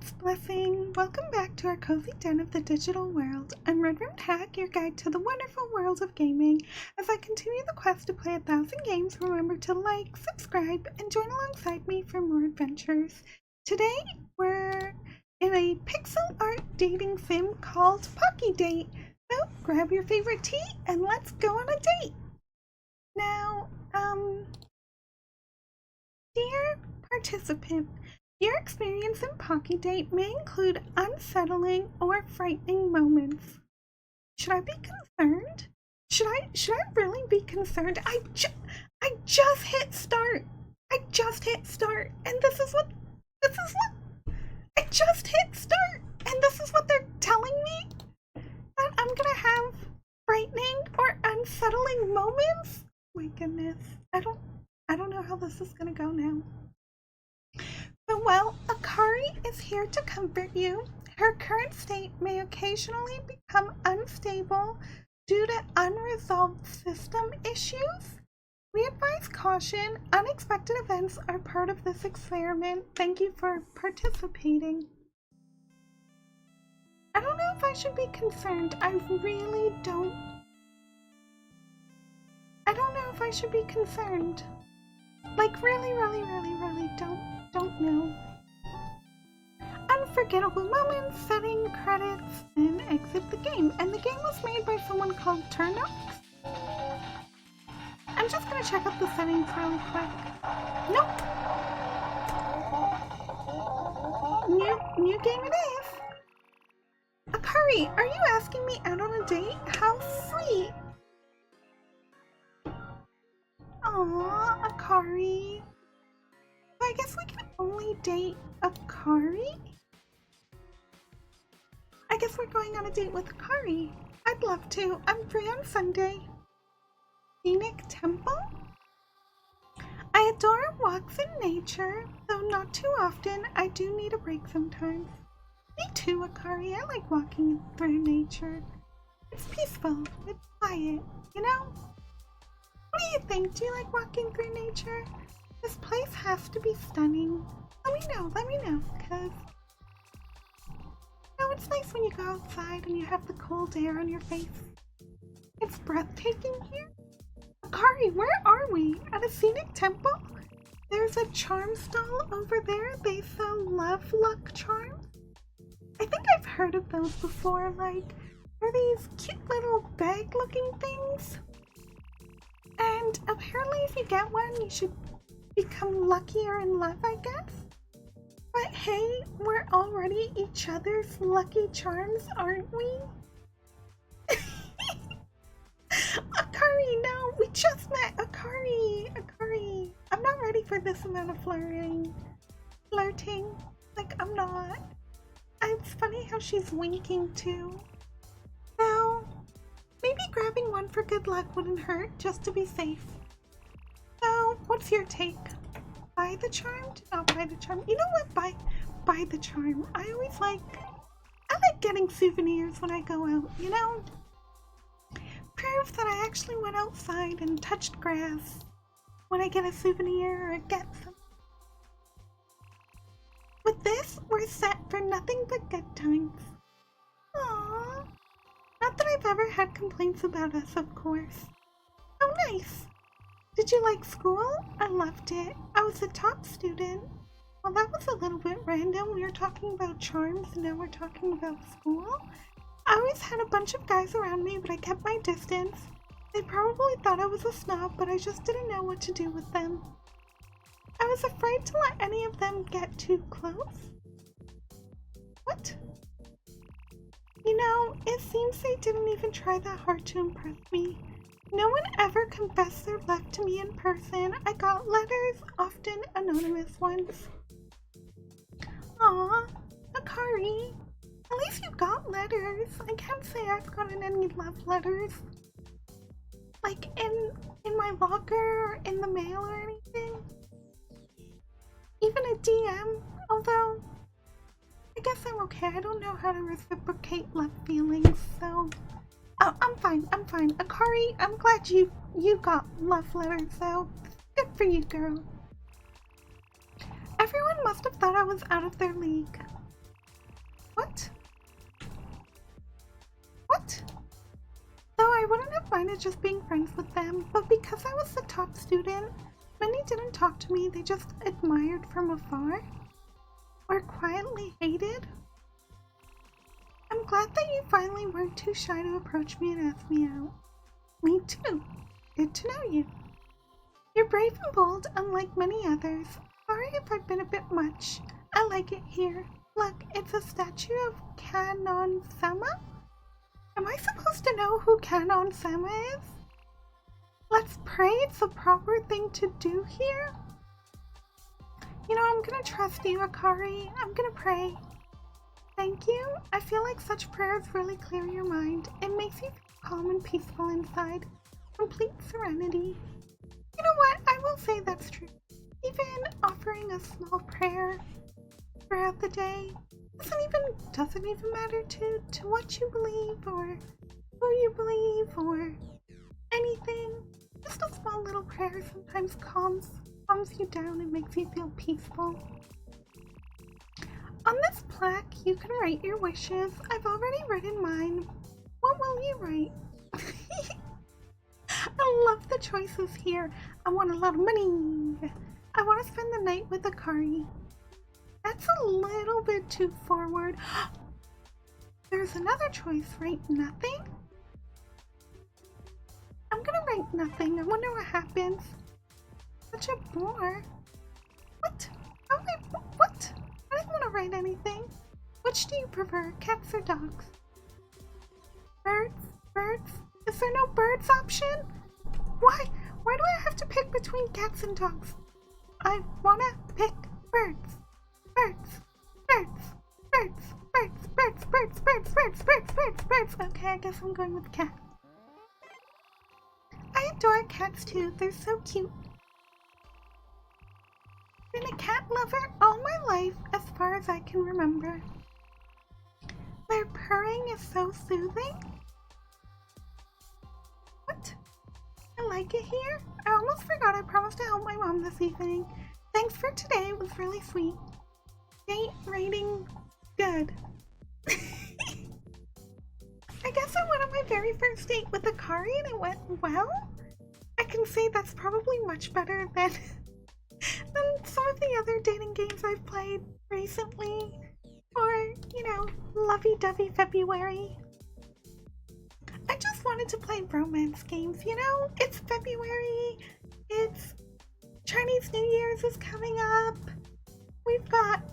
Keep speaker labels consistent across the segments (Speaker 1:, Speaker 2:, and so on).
Speaker 1: Greetings, Blessing! Welcome back to our cozy den of the digital world. I'm Redrumtac, your guide to the wonderful world of gaming. As I continue the quest to play 1,000 games, remember to like, subscribe, and join alongside me for more adventures. Today, we're in a pixel art dating sim called Pockedate. So, grab your favorite tea and let's go on a date! Now, dear participant, your experience in Pockedate may include unsettling or frightening moments. Should I be concerned? Should I really be concerned? I just hit start. I just hit start, and this is what I just hit start, and this is what they're telling me, that I'm gonna have frightening or unsettling moments. My goodness, I don't know how this is gonna go now. But well, Akari is here to comfort you. Her current state may occasionally become unstable due to unresolved system issues. We advise caution. Unexpected events are part of this experiment. Thank you for participating. I don't know if I should be concerned. I really don't. I don't know if I should be concerned. Like, really don't know. Unforgettable moments, setting, credits, and exit the game. And the game was made by someone called Turnox. I'm just gonna check out the settings really quick. Nope. New game it is. Akari, are you asking me out on a date? How sweet. Aww, Akari. I guess we can only date Akari? I guess we're going on a date with Akari. I'd love to. I'm free on Sunday. Scenic Temple? I adore walks in nature, though not too often. I do need a break sometimes. Me too, Akari. I like walking through nature. It's peaceful. It's quiet, you know? What do you think? Do you like walking through nature? This place has to be stunning. Let me know, because it's nice when you go outside and you have the cold air on your face. It's breathtaking here. Akari, where are we? At a scenic temple? There's a charm stall over there. They sell love luck charms. I think I've heard of those before. Like, they're these cute little bag-looking things. And apparently if you get one, you should become luckier in love, I guess. But hey, we're already each other's lucky charms, aren't we? Akari, no, we just met. Akari. I'm not ready for this amount of flirting. Like, I'm not. It's funny how she's winking too. Now, maybe grabbing one for good luck wouldn't hurt, just to be safe. So, what's your take? Buy the charm? Not buy the charm. You know what? Buy the charm. I like getting souvenirs when I go out, you know? Proof that I actually went outside and touched grass when I get a souvenir or get some. With this, we're set for nothing but good times. Aww. Not that I've ever had complaints about us, of course. Oh, nice. Did you like school? I loved it. I was a top student. Well, that was a little bit random. We were talking about charms, and now we're talking about school. I always had a bunch of guys around me, but I kept my distance. They probably thought I was a snob, but I just didn't know what to do with them. I was afraid to let any of them get too close. What? You know, it seems they didn't even try that hard to impress me. No one ever confessed their love to me in person. I got letters, often anonymous ones. Aw, Akari. At least you got letters. I can't say I've gotten any love letters. Like in my locker or in the mail or anything. Even a DM, although I guess I'm okay. I don't know how to reciprocate love feelings, so oh, I'm fine. Akari, I'm glad you got love letters, so good for you, girl. Everyone must have thought I was out of their league. minded just being friends with them, but because I was the top student, many didn't talk to me, they just admired from afar. Or quietly hated. I'm glad that you finally weren't too shy to approach me and ask me out. Me too. Good to know you. You're brave and bold, unlike many others. Sorry if I've been a bit much. I like it here. Look, it's a statue of Kanon-sama? Am I supposed to know who Kanon-sama is? Let's pray it's the proper thing to do here. You know, I'm gonna trust you, Akari. I'm gonna pray. Thank you. I feel like such prayers really clear your mind. It makes you feel calm and peaceful inside. Complete serenity. You know what? I will say that's true. Even offering a small prayer throughout the day doesn't even matter to what you believe or who you believe or anything. Just a small little prayer sometimes calms you down and makes you feel peaceful. On this plaque, you can write your wishes. I've already written mine. What will you write? I love the choices here. I want a lot of money. I want to spend the night with Akari. That's a little bit too forward. There's another choice, write nothing? I'm gonna write nothing. I wonder what happens. Such a bore. What? What? I didn't want to write anything. Which do you prefer, cats or dogs? Birds? Birds? Is there no birds option? Why do I have to pick between cats and dogs? I wanna pick birds. Birds. Birds. Birds. Birds. Birds. Birds. Birds. Birds. Birds. Birds. Birds. Okay, I guess I'm going with cat. I adore cats too. They're so cute. Been a cat lover all my life as far as I can remember. Their purring is so soothing. What? I like it here. I almost forgot I promised to help my mom this evening. Thanks for today, it was really sweet. Date rating good. I guess I went on my very first date with Akari and it went well. I can say that's probably much better than some of the other dating games I've played recently. Or, you know, lovey-dovey February. I just wanted to play romance games, you know? It's February, it's Chinese New Year's is coming up, we've got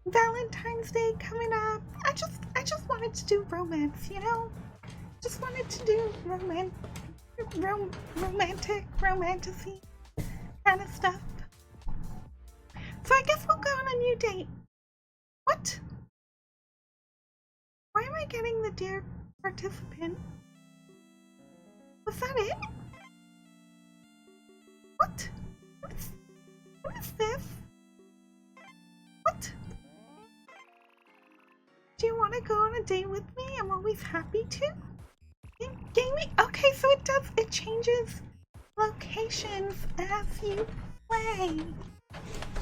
Speaker 1: Valentine's Day coming up. I just wanted to do romance, you know? Just wanted to do romantasy kind of stuff. So I guess we'll go on a new date. What? Why am I getting the dear participant? Was that it? What? What is this? What? Do you want to go on a date with me? I'm always happy to. Gaming? Okay, so it changes locations as you play.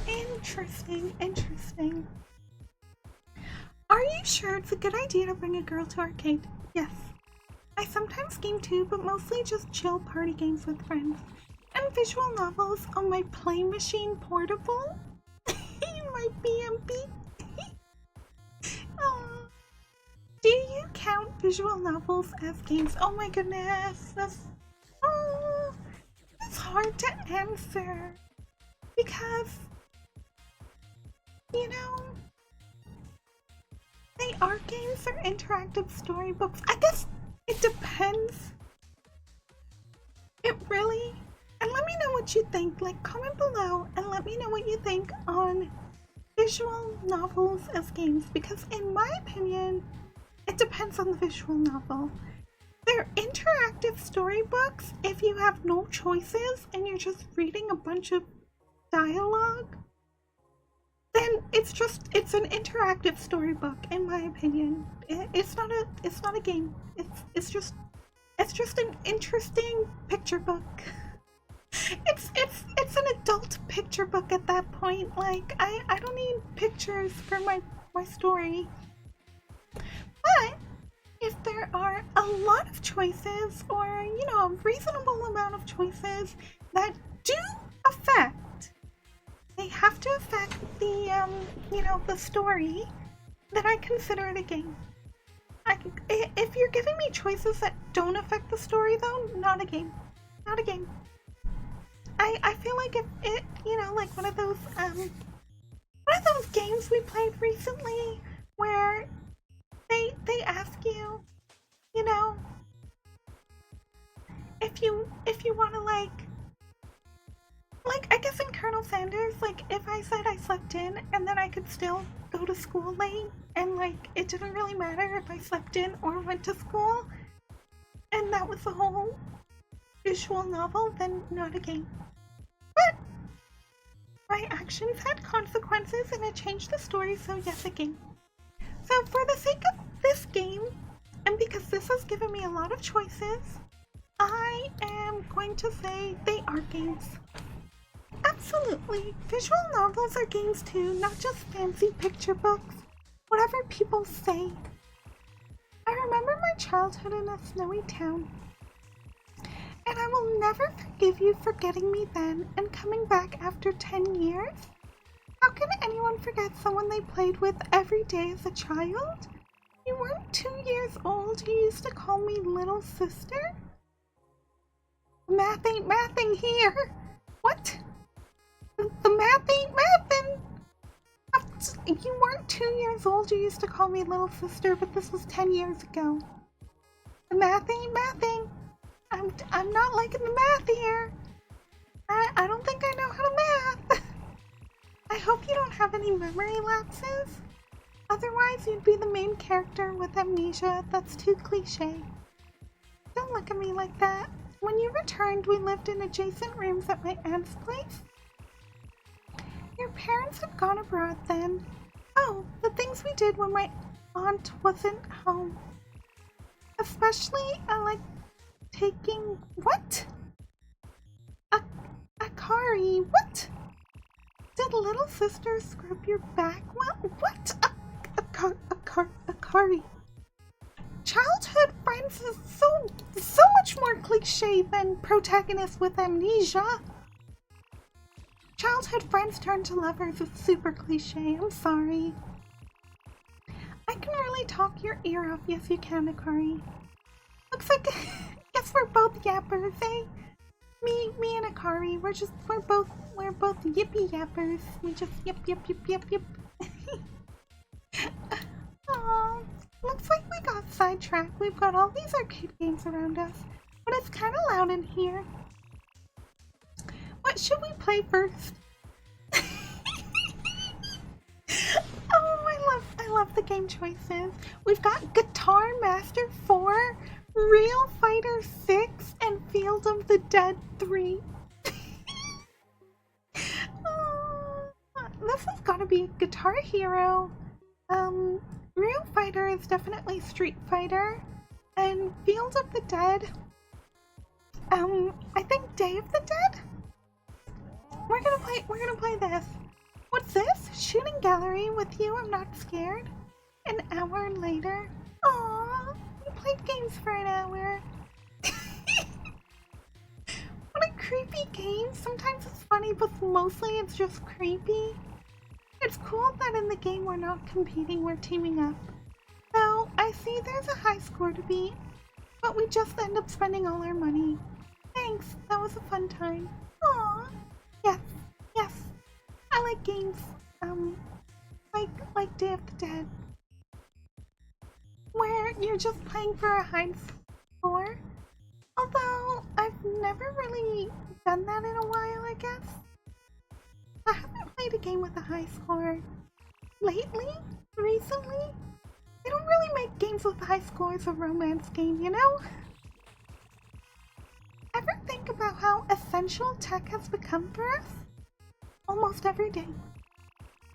Speaker 1: Interesting. Are you sure it's a good idea to bring a girl to arcade? Yes. I sometimes game too, but mostly just chill party games with friends. And visual novels on my play machine portable. My BMP. Oh. Do you count visual novels as games? Oh my goodness. That's hard to answer. Because, you know, they are games or interactive storybooks. I guess it depends. It really. And let me know what you think. Like, comment below and let me know what you think on visual novels as games. Because in my opinion, it depends on the visual novel. They're interactive storybooks if you have no choices and you're just reading a bunch of dialogue. Then it's an interactive storybook in my opinion. It's not a game. It's just an interesting picture book. It's an adult picture book at that point. Like I don't need pictures for my story. But if there there are a lot of choices, or, you know, a reasonable amount of choices that do affect. They have to affect the, you know, the story, that I consider it a game. If you're giving me choices that don't affect the story, though, not a game. Not a game. I feel like if it, you know, like one of those games we played recently where they ask you, you know, if you want to like I guess in Colonel Sanders, like if I said I slept in and then I could still go to school late and like it didn't really matter if I slept in or went to school, and that was the whole visual novel, then not a game. But my actions had consequences and it changed the story, so yes, a game. So for the sake of this game, and because this has given me a lot of choices, I am going to say they are games. Absolutely. Visual novels are games too, not just fancy picture books, whatever people say. I remember my childhood in a snowy town, and I will never forgive you for getting me then and coming back after 10 years. How can anyone forget someone they played with every day as a child? You weren't 2 years old, you used to call me little sister? Math ain't mathing here. What? The math ain't mathin'. You weren't 2 years old, you used to call me little sister, but this was 10 years ago. The math ain't mathing. I'm not liking the math here. I don't think I know how to math. I hope you don't have any memory lapses. Otherwise, you'd be the main character with amnesia. That's too cliche. Don't look at me like that. When you returned, we lived in adjacent rooms at my aunt's place. Your parents had gone abroad then. Oh, the things we did when my aunt wasn't home. Especially, I like taking... What? Akari, what? Did little sister scrub your back? What? Akari. Childhood friends is so much more cliche than protagonist with amnesia. Childhood friends turn to lovers is super cliche, I'm sorry. I can really talk your ear off, yes you can, Akari. Looks like, guess we're both yappers, eh? Me and Akari, we're both yippy yappers. We just yip. Aww, looks like we got sidetracked. We've got all these arcade games around us, but it's kind of loud in here. What should we play first? Oh, I love the game choices. We've got Guitar Master 4, Real Fighter 6, and Field of the Dead 3. This has got to be Guitar Hero. Real Fighter is definitely Street Fighter, and Field of the Dead. I think Day of the Dead. We're gonna play this. What's this? Shooting gallery with you. I'm not scared. An hour later. Aww, we played games for an hour. What a creepy game. Sometimes it's funny, but mostly it's just creepy. It's cool that in the game we're not competing, we're teaming up. Though, I see there's a high score to beat, but we just end up spending all our money. Thanks, that was a fun time. Aww. Yes. I like games, like Day of the Dead, where you're just playing for a high score. Although, I've never really done that in a while, I guess. I haven't played a game with a high score lately, recently. They don't really make games with high scores a romance game, you know? Ever think about how essential tech has become for us? Almost every day.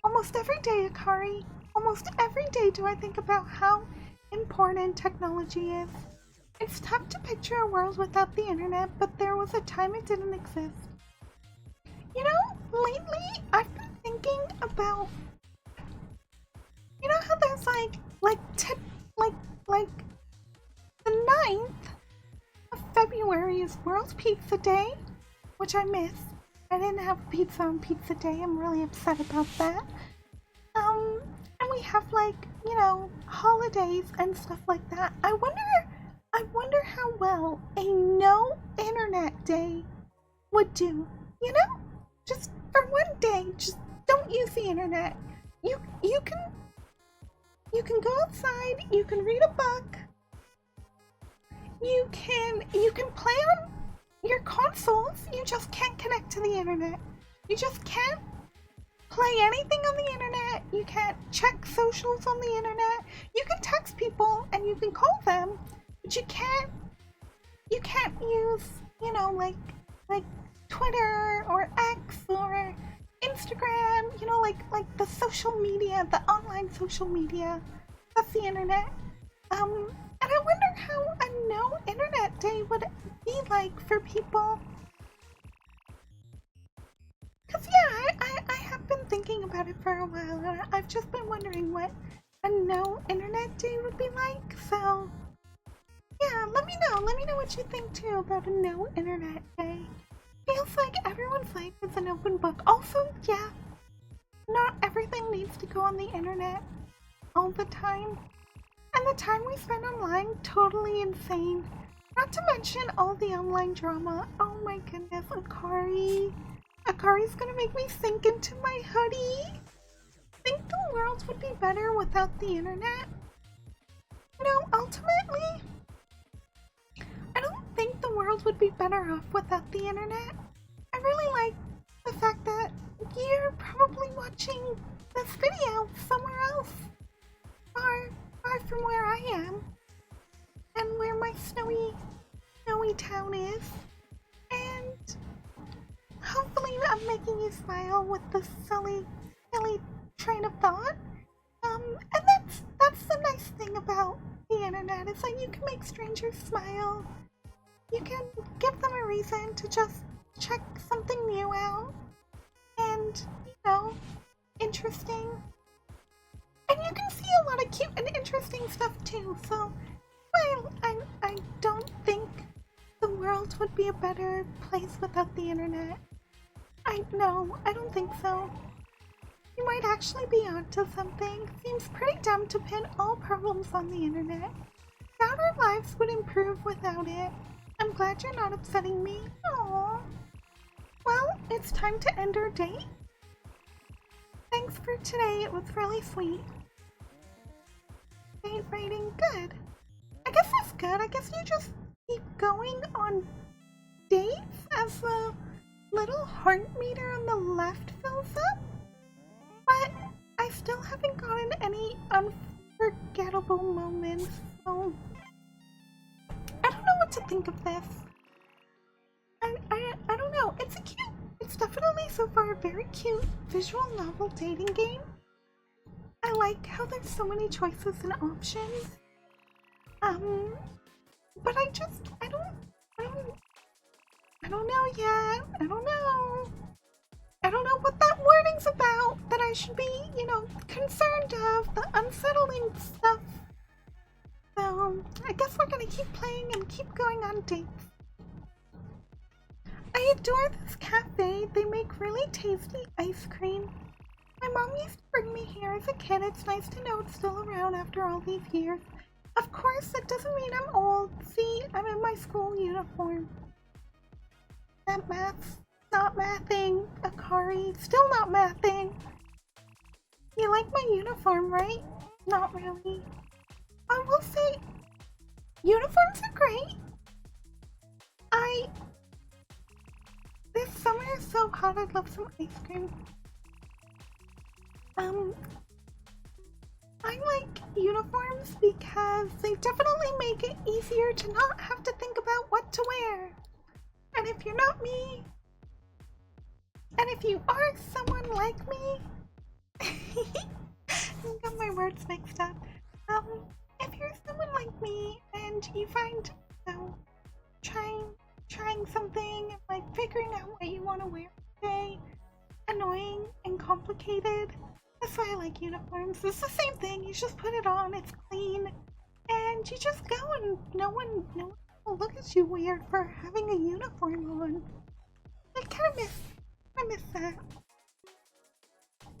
Speaker 1: Almost every day, Akari. Almost every day do I think about how important technology is. It's tough to picture a world without the internet, but there was a time it didn't exist. You know, lately I've been thinking about, you know how there's like 9th of February is World Pizza Day, which I missed. I didn't have pizza on Pizza Day. I'm really upset about that. And we have like, you know, holidays and stuff like that. I wonder how well a no internet day would do. You know? Just for one day, just don't use the internet. You can go outside, you can read a book, you can play on your consoles, you just can't connect to the internet. You just can't play anything on the internet, you can't check socials on the internet. You can text people and you can call them, but you can't use, you know, like Twitter or X or Instagram, you know, like the social media, the online social media. That's the internet. And I wonder how a no internet day would be like for people. Cause yeah, I have been thinking about it for a while, and I've just been wondering what a no internet day would be like. So yeah, let me know what you think too about a no internet day. Feels like everyone's life is an open book. Also, yeah, not everything needs to go on the internet all the time. And the time we spend online, totally insane. Not to mention all the online drama. Oh my goodness, Akari. Akari's gonna make me sink into my hoodie. Think the world would be better without the internet? You know, ultimately, I don't think the world would be better off without the internet. I really like the fact that you're probably watching this video somewhere else, far from where I am, and where my snowy town is, and hopefully I'm making you smile with this silly train of thought. And that's the nice thing about the internet, is that you can make strangers smile. You can give them a reason to just check something new out, and, you know, interesting. And you can see a lot of cute and interesting stuff too, so while I don't think the world would be a better place without the internet, I don't think so. You might actually be onto something. Seems pretty dumb to pin all problems on the internet. Doubt our lives would improve without it. I'm glad you're not upsetting me. Aww. Well, it's time to end our date. Thanks for today, it was really sweet. Date rating, good. I guess that's good. I guess you just keep going on dates as the little heart meter on the left fills up. But I still haven't gotten any unforgettable moments, so I don't know what to think of this. I don't know. It's definitely so far a very cute visual novel dating game. I like how there's so many choices and options. But I don't know yet. I don't know what that wording's about that I should be, you know, concerned of, the unsettling stuff. So, I guess we're gonna keep playing and keep going on dates. I adore this cafe. They make really tasty ice cream. My mom used to bring me here as a kid. It's nice to know it's still around after all these years. Of course, that doesn't mean I'm old. See, I'm in my school uniform. That math's not mathing. Akari, still not mathing. You like my uniform, right? Not really. I will say, uniforms are great. This summer is so hot, I'd love some ice cream. I like uniforms because they definitely make it easier to not have to think about what to wear. And if you're not me, and if you are someone like me, I got my words mixed up. If you're someone like me and you find, you know, trying something, like figuring out what you want to wear today, annoying and complicated, that's why I like uniforms. It's the same thing, you just put it on, it's clean, and and you just go and no one will look at you weird for having a uniform on. I kind of miss that.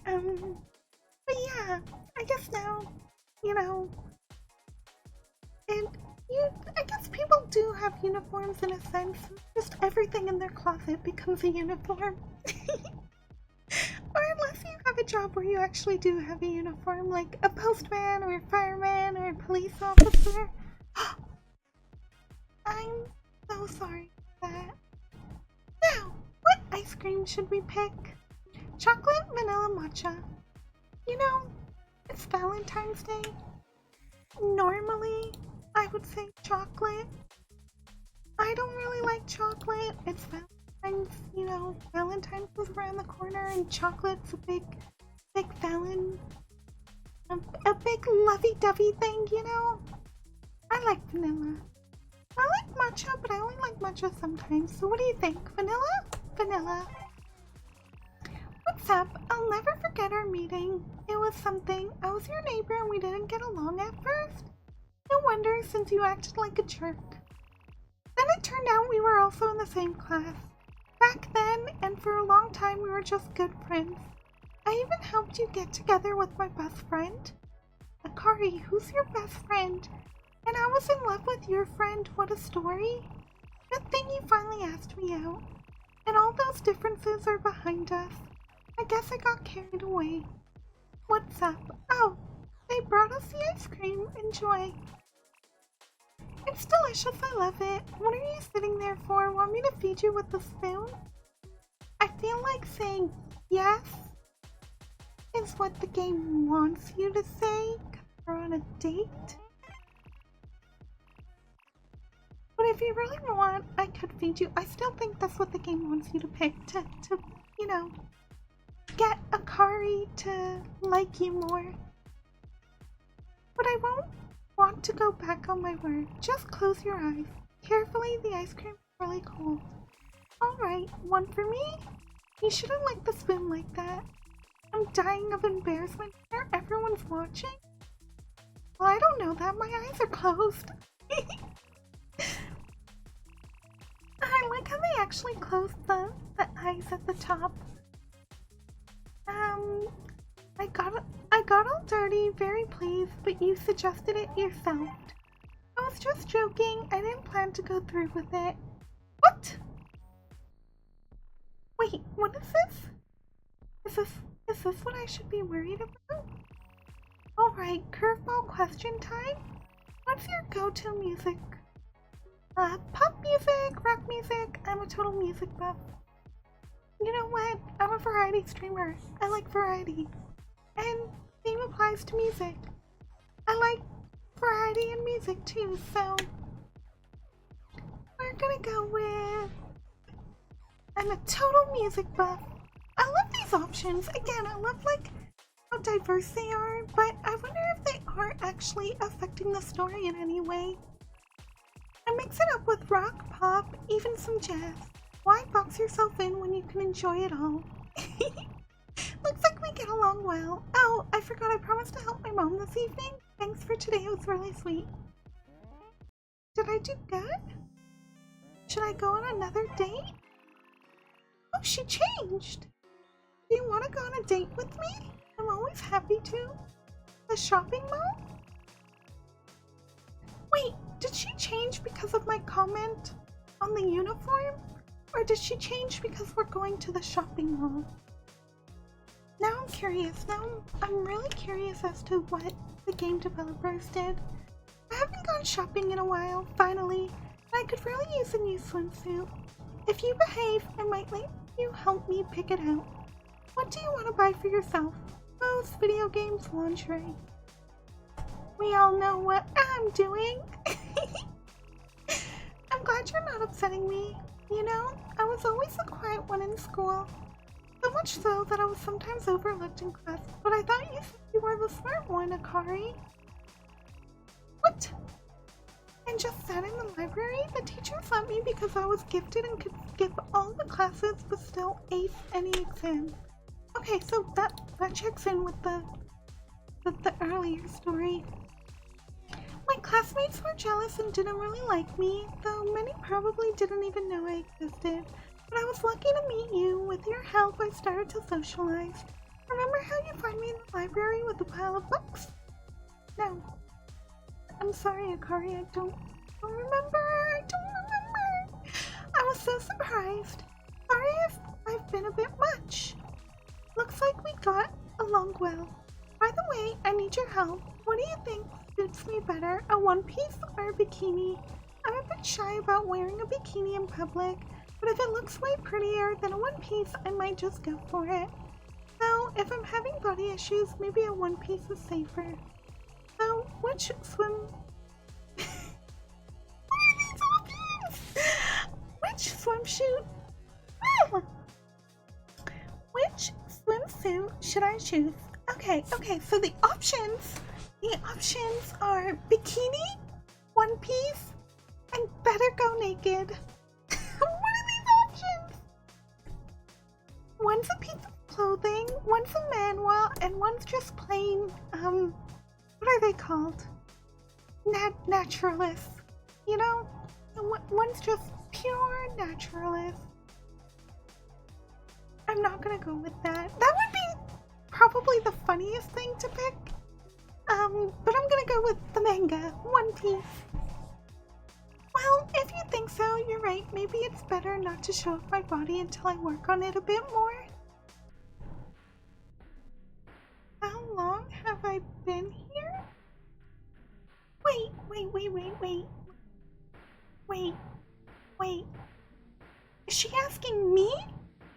Speaker 1: But yeah, I guess now, you know, and I guess people do have uniforms in a sense. Just everything in their closet becomes a uniform. Or unless you have a job where you actually do have a uniform, like a postman or a fireman or a police officer. I'm so sorry for that. Now, what ice cream should we pick? Chocolate, vanilla, matcha. You know, it's Valentine's Day. Normally, I would say chocolate. I don't really like chocolate. It's Valentine's, you know, Valentine's is around the corner and chocolate's a big a big lovey-dovey thing, you know? I like vanilla. I like matcha, but I only like matcha sometimes. So what do you think? Vanilla? Vanilla. What's up? I'll never forget our meeting. It was something. I was your neighbor and we didn't get along at first. No wonder, since you acted like a jerk. Then it turned out we were also in the same class. Back then, and for a long time, we were just good friends. I even helped you get together with my best friend. Akari, who's your best friend? And I was in love with your friend. What a story. Good thing you finally asked me out. And all those differences are behind us. I guess I got carried away. What's up? Oh, they brought us the ice cream. Enjoy. It's delicious. I love it. What are you sitting there for? Want me to feed you with the spoon? I feel like saying yes is what the game wants you to say, 'cause we're on a date. But if you really want, I could feed you. I still think that's what the game wants you to pick, to you know, get Akari to like you more. But I won't want to go back on my word. Just close your eyes. Carefully, the ice cream is really cold. Alright, one for me? You shouldn't lick the spoon like that. I'm dying of embarrassment here. Everyone's watching. Well, I don't know that. My eyes are closed. I like how they actually closed the eyes at the top. I got all dirty, very pleased, but you suggested it yourself. I was just joking. I didn't plan to go through with it. What? Wait, what is this? Is this what I should be worried about? Alright, curveball question time. What's your go-to music? Pop music, rock music. I'm a total music buff. You know what? I'm a variety streamer. I like variety. And same applies to music. I like variety in music too, so we're gonna go with I'm a total music buff. I love these options. Again, I love like how diverse they are, but I wonder if they are actually affecting the story in any way. I mix it up with rock, pop, even some jazz. Why box yourself in when you can enjoy it all? Looks like we get along well. Oh, I forgot I promised to help my mom this evening. Thanks for today, it was really sweet. Did I do good? Should I go on another date? Oh, she changed. Do you want to go on a date with me? I'm always happy to. The shopping mall? Wait, did she change because of my comment on the uniform? Or did she change because we're going to the shopping mall? Now I'm curious. Now I'm really curious as to what the game developers did. I haven't gone shopping in a while, finally. I could really use a new swimsuit. If you behave, I might let you help me pick it out. What do you want to buy for yourself? Clothes, video games, lingerie. We all know what I'm doing. I'm glad you're not upsetting me. You know, I was always the quiet one in school. So much so that I was sometimes overlooked in class. But I thought you said you were the smart one, Akari. What? And just sat in the library? The teachers let me because I was gifted and could skip all the classes but still ace any exams. Okay, so that checks in with the earlier story. My class classmates were jealous and didn't really like me, though many probably didn't even know I existed. But I was lucky to meet you. With your help, I started to socialize. Remember how you find me in the library with a pile of books? No. I'm sorry, Akari, I don't remember. I was so surprised. Sorry if I've been a bit much. Looks like we got along well. By the way, I need your help. What do you think suits me better, a one-piece or a bikini? I'm a bit shy about wearing a bikini in public, but if it looks way prettier than a one-piece, I might just go for it. Though, if I'm having body issues, maybe a one-piece is safer. So, which Which swimsuit? Which swimsuit should I choose? Okay, so the options are bikini, one piece, and better go naked. What are these options? One's a piece of clothing, one's a manual, and one's just plain, what are they called? Naturalist. You know? One's just pure naturalist. I'm not gonna go with that. That would be probably the funniest thing to pick. But I'm gonna go with the manga, One Piece. Well, if you think so, you're right. Maybe it's better not to show off my body until I work on it a bit more. How long have I been here? Wait. Is she asking me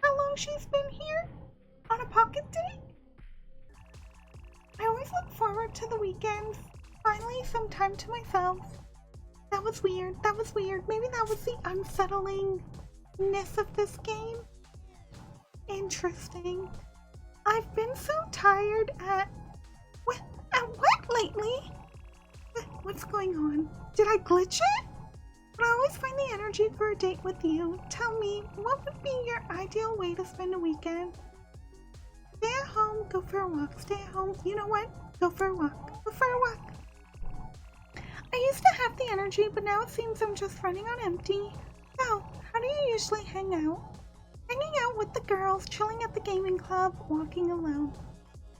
Speaker 1: how long she's been here? On a Pockedate? I always look forward to the weekends. Finally, some time to myself. That was weird. Maybe that was the unsettlingness of this game. Interesting. I've been so tired at what lately? What's going on? Did I glitch it? But I always find the energy for a date with you. Tell me, what would be your ideal way to spend a weekend? Stay at home, go for a walk. Stay at home, you know what? Go for a walk. I used to have the energy, but now it seems I'm just running on empty. So, how do you usually hang out? Hanging out with the girls, chilling at the gaming club, walking alone.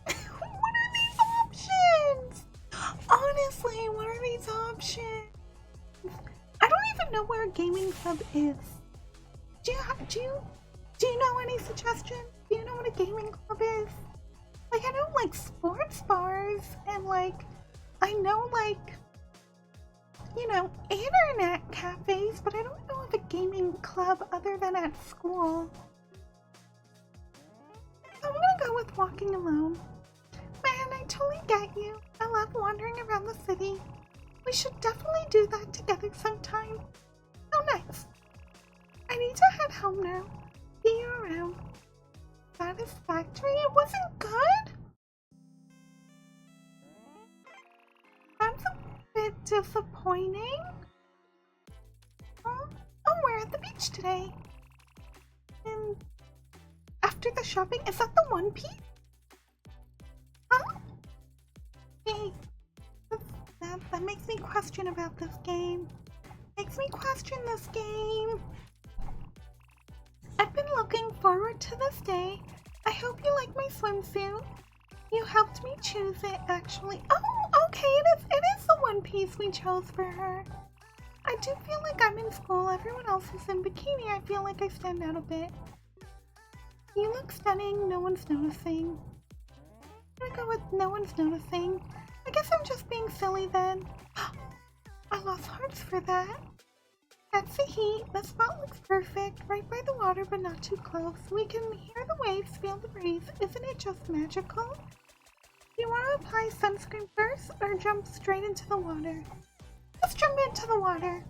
Speaker 1: What are these options? Honestly, what are these options? I don't even know where a gaming club is. Do you know any suggestions? Do you know what a gaming club is? Like, I know, like, sports bars, and, like, I know, like, you know, internet cafes, but I don't know of a gaming club other than at school. So I'm gonna go with walking alone. Man, I totally get you. I love wandering around the city. We should definitely do that together sometime. Oh, nice. I need to head home now. See you around. Satisfactory? It wasn't good? That's a bit disappointing. Oh, we're at the beach today. And after the shopping, is that the One Piece? Huh? Hey, that makes me question about this game. I've been looking forward to this day. I hope you like my swimsuit. You helped me choose it, actually. Oh, okay, it is the One Piece we chose for her. I do feel like I'm in school. Everyone else is in bikini. I feel like I stand out a bit. You look stunning. No one's noticing. I'm gonna go with no one's noticing. I guess I'm just being silly then. I lost hearts for that. That's the heat. The spot looks perfect. Right by the water, but not too close. We can hear the waves, feel the breeze. Isn't it just magical? Do you want to apply sunscreen first or jump straight into the water? Let's jump into the water.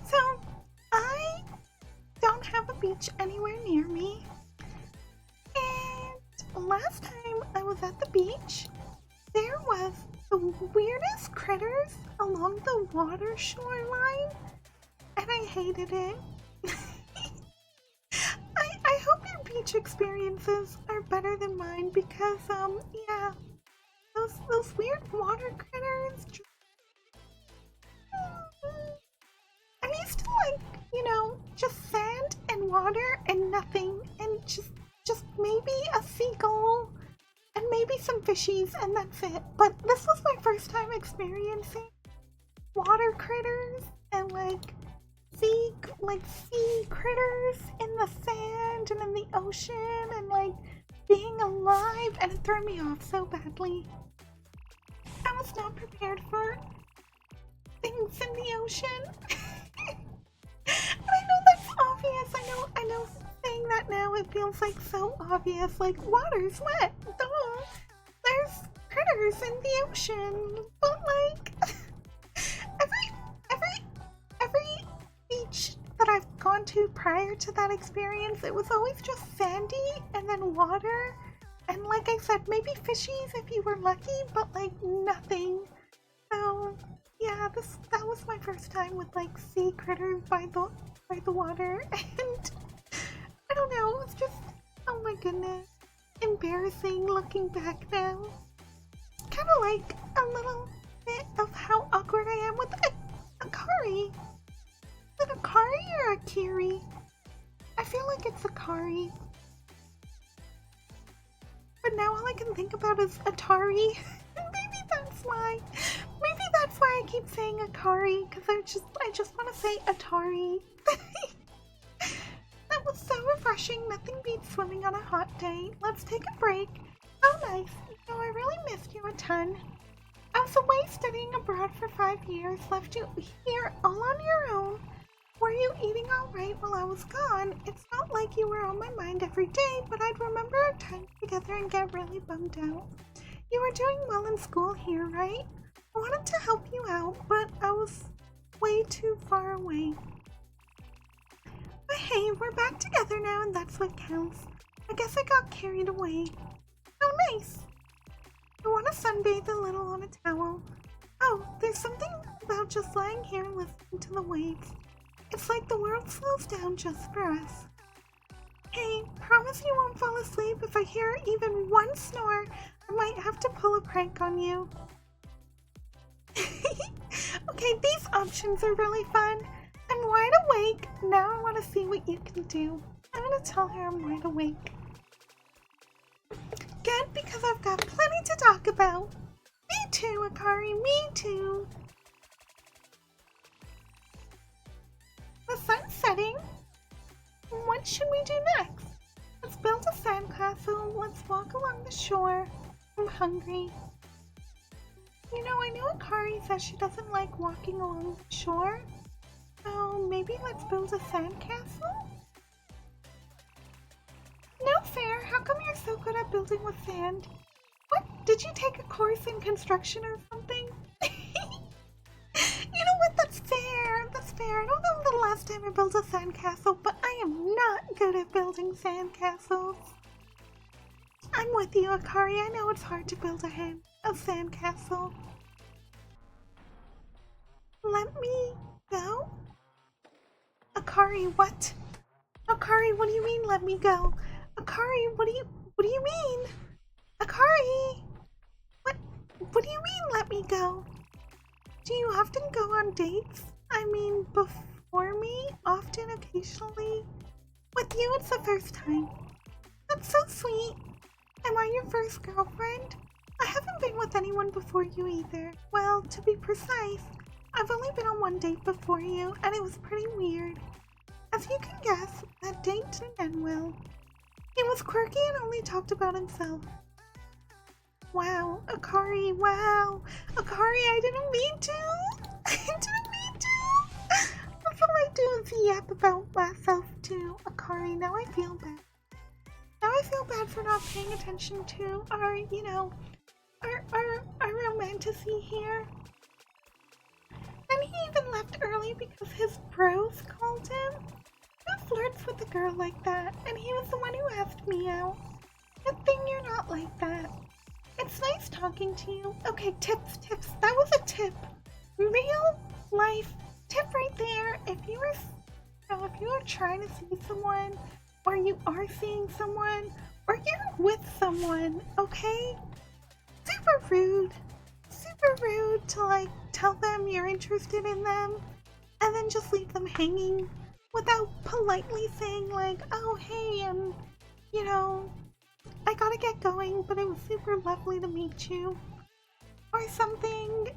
Speaker 1: So, I don't have a beach anywhere near me. And last time I was at the beach, there was the weirdest critters along the water shoreline, and I hated it. I hope your beach experiences are better than mine because, yeah, those weird water critters. I'm used to like, you know, just sand and water and nothing, and just maybe a seagull and maybe some fishies, and that's it. But this was my first time experiencing water critters and like sea critters in the sand and in the ocean and like being alive, and it threw me off so badly. I was not prepared for things in the ocean. And I know that's obvious. I know saying that now it feels like so obvious. Like, water's wet. Duh. There's critters in the ocean. But like every beach that I've gone to prior to that experience, it was always just sandy and then water. And like I said, maybe fishies if you were lucky, but like nothing. So yeah, that was my first time with like sea critters by the water, and I don't know, it was just, oh my goodness, embarrassing looking back now. Kind of like a little bit of how awkward I am with Akari. Is it Akari or Akiri? I feel like it's Akari. But now all I can think about is Atari. Maybe that's why. Maybe that's why I keep saying Akari, because I just want to say Atari. That was so refreshing. Nothing beats swimming on a hot day. Let's take a break. Oh, nice. You know, I really missed you a ton. I was away studying abroad for 5 years, left you here all on your own. Were you eating all right while I was gone? It's not like you were on my mind every day, but I'd remember our time together and get really bummed out. You were doing well in school here, right? I wanted to help you out, but I was way too far away. But hey, we're back together now, and that's what counts. I guess I got carried away. Oh, nice. I want to sunbathe a little on a towel. Oh, there's something about just lying here and listening to the waves. It's like the world slows down just for us. Hey, promise you won't fall asleep. If I hear even one snore, I might have to pull a prank on you. Okay, these options are really fun. I'm wide awake. Now I want to see what you can do. I'm going to tell her I'm wide awake. Good, because I've got plenty to talk about. Me too, Akari, me too. The sun's setting. What should we do next? Let's build a sandcastle. Let's walk along the shore. I'm hungry. You know, I know Akari says she doesn't like walking along the shore. So maybe let's build a sandcastle? No fair. How come you're so good at building with sand? What? Did you take a course in construction or something? You know what? That's fair. That's fair. I don't know the last time I built a sandcastle, but I am not good at building sandcastles. I'm with you, Akari. I know it's hard to build a sandcastle. Let me go? Akari, what? Akari, what do you mean let me go? Akari, what do you mean? Akari! What do you mean let me go? Do you often go on dates? I mean, before me? Often, occasionally? With you, it's the first time. That's so sweet. Am I your first girlfriend? I haven't been with anyone before you either. Well, to be precise, I've only been on one date before you, and it was pretty weird. As you can guess, that date didn't end well. He was quirky and only talked about himself. Wow, Akari, wow. Akari, I didn't mean to. I didn't mean to. That's all I do is yap about myself too. Akari, now I feel bad. Now I feel bad for not paying attention to our, you know, our romantasy here. Then he even left early because his bros called him. Who flirts with a girl like that? And he was the one who asked me out. Good thing you're not like that. It's nice talking to you. Okay, tips. That was a tip. Real life tip right there. If you are trying to see someone, or you are seeing someone, or you're with someone, okay? Super rude. Super rude to like tell them you're interested in them and then just leave them hanging without politely saying like, oh hey, you know, I gotta get going, but it was super lovely to meet you. Or something,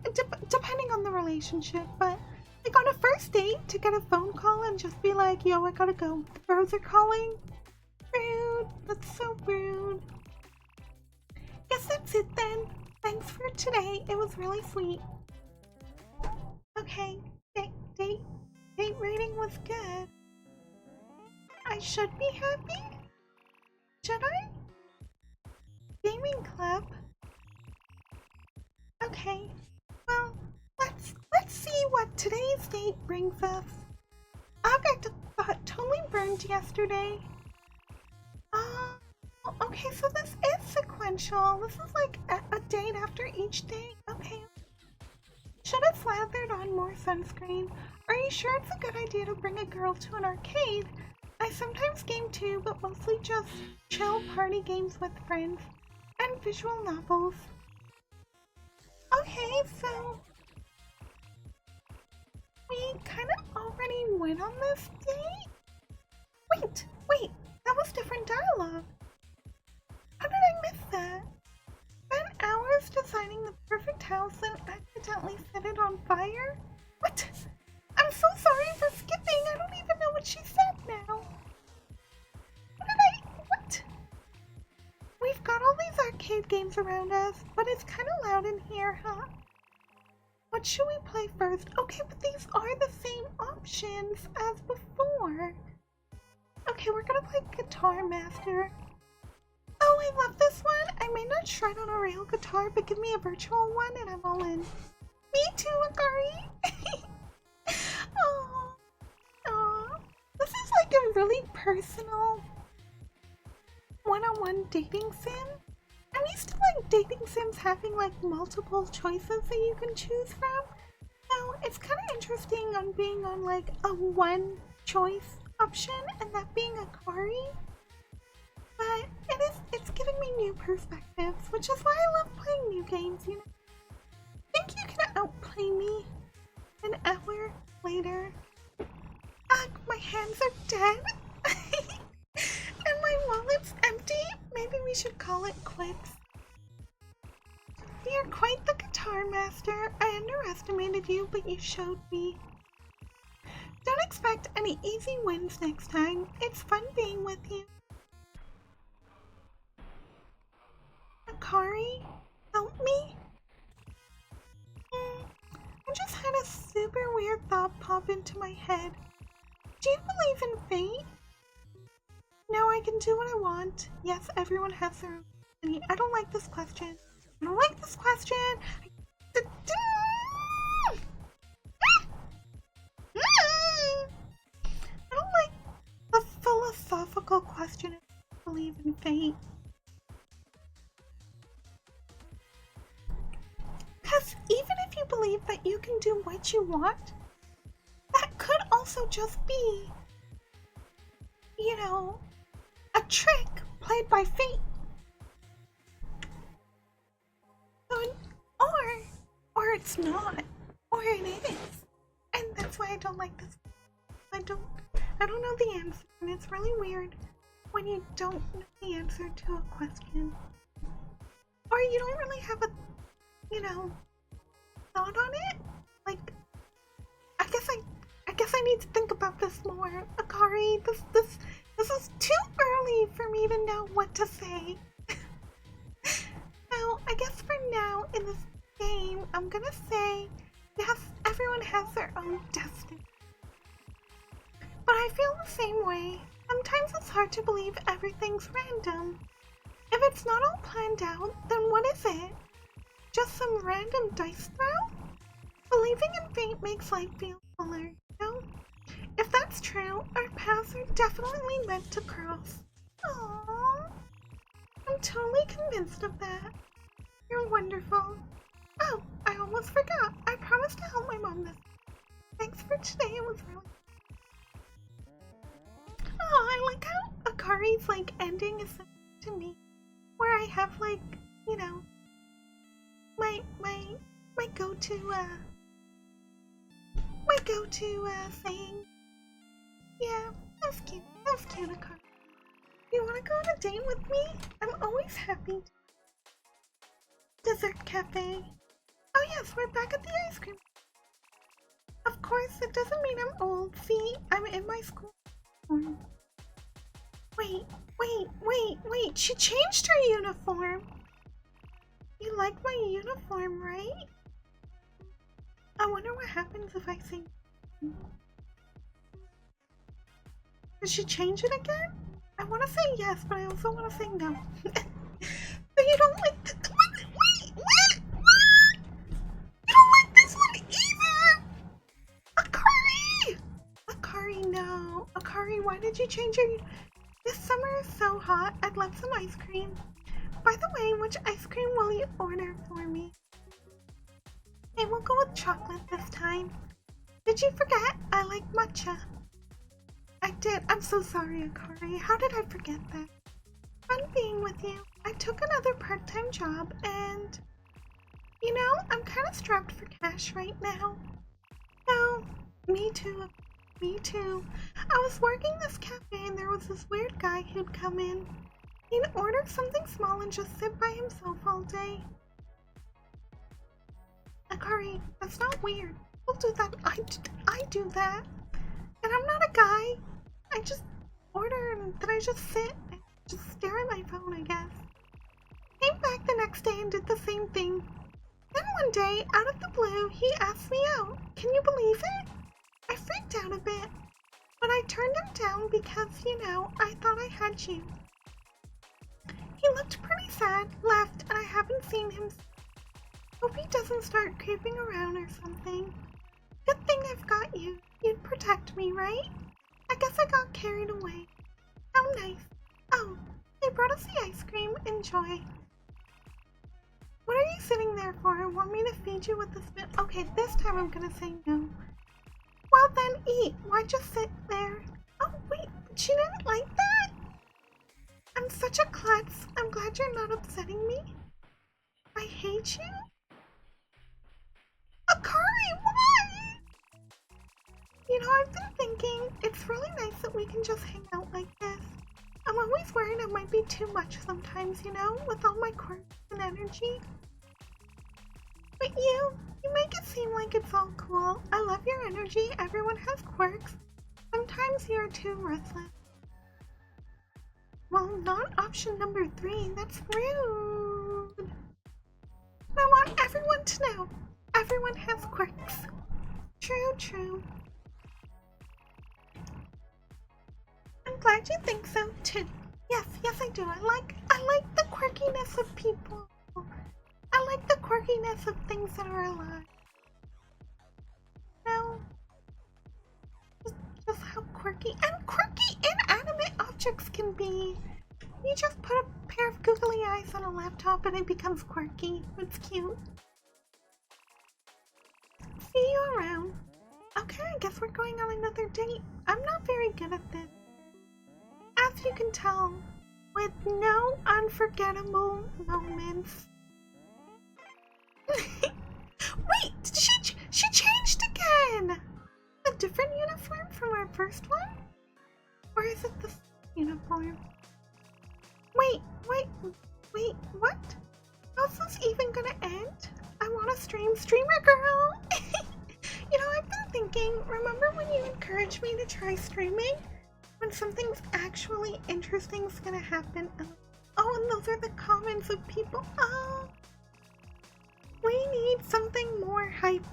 Speaker 1: depending on the relationship, but like on a first date to get a phone call and just be like, yo, I gotta go, the bros are calling. Rude, that's so rude. Guess that's it then. Thanks for today, it was really sweet. Okay, date rating was good. I should be happy? Should I? Gaming club? Okay, well, let's see what today's date brings us. I got totally burned yesterday. Okay, so this is sequential. This is like a date after each date. Okay. Should have slathered on more sunscreen. Are you sure it's a good idea to bring a girl to an arcade? I sometimes game too, but mostly just chill party games with friends and visual novels. Okay, so we kind of already went on this date? Wait, that was different dialogue. How did I miss that? Spent hours designing the perfect house and accidentally set it on fire? What? I'm so sorry for skipping. I don't even know what she said now. What? We've got all these arcade games around us, but it's kind of loud in here, huh? What should we play first? Okay, but these are the same options as before. Okay, we're gonna play Guitar Master. Oh, I love this one. I may not shred on a real guitar, but give me a virtual one and I'm all in. Me too, Akari. Oh, this is like a really personal one-on-one dating sim. I'm used to like dating sims having like multiple choices that you can choose from. So it's kind of interesting on being on like a one choice option and that being Akari. But it's giving me new perspectives, which is why I love playing new games, you know? Think you can outplay me an hour later? Ugh, my hands are dead. And my wallet's empty. Maybe we should call it quits. You're quite the guitar master. I underestimated you, but you showed me. Don't expect any easy wins next time. It's fun being with you. Akari, help me? I just had a super weird thought pop into my head. Do you believe in fate? No, I can do what I want. Yes, everyone has their own opinion. I don't like this question. I don't like this question. I don't like the philosophical question if you believe in fate. Because even if you believe that you can do what you want, that could also just be, you know, a trick played by fate. Or it's not. Or it is. And that's why I don't like this. I don't know the answer, and it's really weird when you don't know the answer to a question. Or you don't really have a, you know, thought on it. Like, I guess I need to think about this more. Akari, this is too early for me to know what to say. So I guess for now in this game, I'm gonna say yes, everyone has their own destiny. But I feel the same way. Sometimes it's hard to believe everything's random. If it's not all planned out, then what is it? Just some random dice throw? Believing in fate makes life feel fuller, you know? If that's true, our paths are definitely meant to cross. Aww. I'm totally convinced of that. You're wonderful. Oh, I almost forgot. I promised to help my mom this. Thanks for today, it was really... Oh, I like how Akari's like ending is similar to me. Where I have like, you know, my go-to thing. Yeah, that's cute. That's cute, Akari. You wanna go on a date with me? I'm always happy. Dessert cafe. Oh yes, we're back at the ice cream. Of course, it doesn't mean I'm old. See, I'm in my school uniform. Wait. She changed her uniform. You like my uniform, right? I wonder what happens if I say... Does she change it again? I want to say yes, but I also want to say no. But you don't like the... Wait! You don't like this one either! Akari, no. Akari, why did you change your... This summer is so hot. I'd love some ice cream. By the way, which ice cream will you order for me? Hey, we'll go with chocolate this time. Did you forget? I like matcha. I did. I'm so sorry, Akari. How did I forget that? Fun being with you. I took another part-time job and... You know, I'm kind of strapped for cash right now. No, me too. Me too. I was working this cafe and there was this weird guy who'd come in. He'd order something small and just sit by himself all day. Akari, that's not weird. We'll do that. I do that. And I'm not a guy. I just order and then I just sit and just stare at my phone, I guess. Came back the next day and did the same thing. Then one day, out of the blue, he asked me out. Can you believe it? I freaked out a bit. But I turned him down because, you know, I thought I had you. He looked pretty sad, left, and I haven't seen him. Hope he doesn't start creeping around or something. Good thing I've got you. You'd protect me, right? I guess I got carried away. How nice. Oh, they brought us the ice cream. Enjoy. What are you sitting there for? Want me to feed you with the spoon? Okay, this time I'm gonna say no. Well then, eat. Why just sit there? Oh, wait, she didn't like that? I'm such a klutz. I'm glad you're not upsetting me. I hate you? Akari, why? You know, I've been thinking, it's really nice that we can just hang out like this. I'm always worried I might be too much sometimes, you know, with all my quirks and energy. But you make it seem like it's all cool. I love your energy. Everyone has quirks. Sometimes you're too restless. Well, not option number 3. That's rude. I want everyone to know. Everyone has quirks. True. I'm glad you think so too. Yes, I do. I like the quirkiness of people. I like the quirkiness of things that are alive. No. Just how quirky inanimate objects can be. You just put a pair of googly eyes on a laptop and it becomes quirky. It's cute. See you around. Okay, I guess we're going on another date. I'm not very good at this. As you can tell, with no unforgettable moments. Wait, she changed again! A different uniform from our first one? Or is it the same uniform? Wait, what? How's this even gonna end? I wanna stream. Streamer girl! You know, I've been thinking, remember when you encouraged me to try streaming? When something's actually interesting is gonna happen. Oh, and those are the comments of people. Oh, we need something more hype